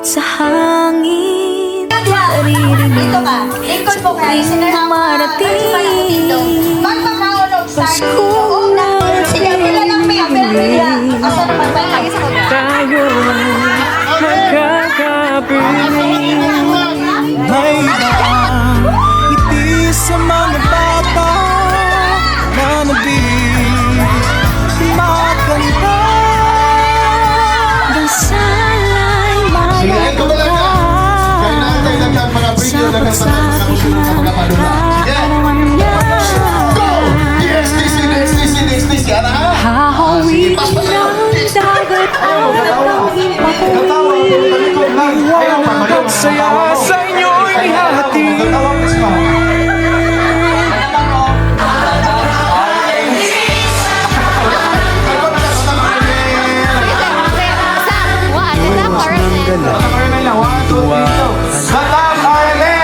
sa hangin, naririnig Dito ka. Lingkod mo kayo. marating. Magpapaunog sa Pasko na Sige, pila lang pila. Pila. Asa naman ba lagi sa kuya? tayo magkakapiling. May daang ngiti sa mga bata na nabig makanta. Dasalay Sige, ito talaga. Kaya natin lang mga video lang sa mga padula. Sige. Go! Yes, this. Yan ha? Hahawin ng dagat ang Pagsaya sa inyo'y ihahatid. Batang Island!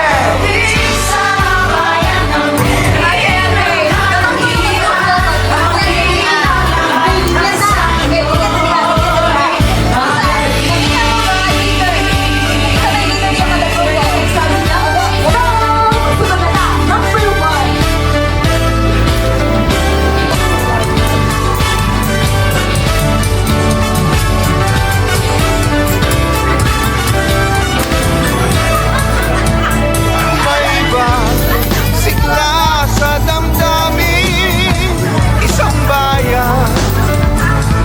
May iba, sigla sa damdamin. Isang bayan,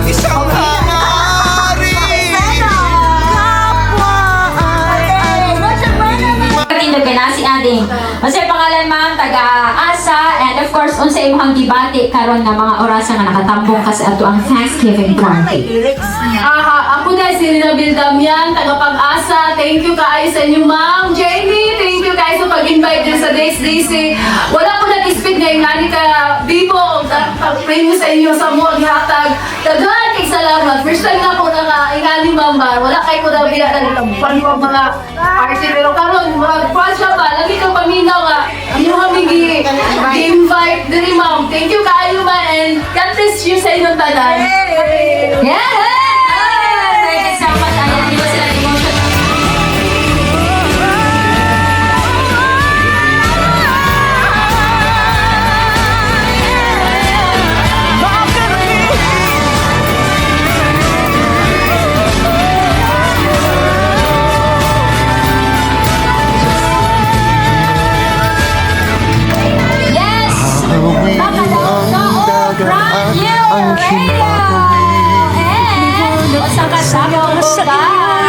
isang hangarin. Katindog ka na si Ading. Unsay pangalan ma'am, taga-asa, and of course, unsay imong gibati karon nga mga orasa nga nakatambong ka sa ato ang Thanksgiving party. Ako na si Rinabil Damian, taga-pag-asa. Thank you kaayo sa inyo, Ma'am Jenny. Thank you kaayo sa pag-invite din sa Days Daisy. Wala ko nag-expect ngayon nga ni ka Bibo. Pag-pray mo sa inyo sa mo hatag. Daghan kay salamat. First time na ko na ingani Mama. Wala kay ko na binatagpan ko mga party. Pero karon mag-pasya pa. Lagi kang paminaw nga. Ang yung hamigi invite din Ma'am. Thank you kaayo ma and God bless you sa inyong tanan. Yeah! Thank you so much. Ayan, di ba sila emotion? Yes! Ang Basta kasama ka.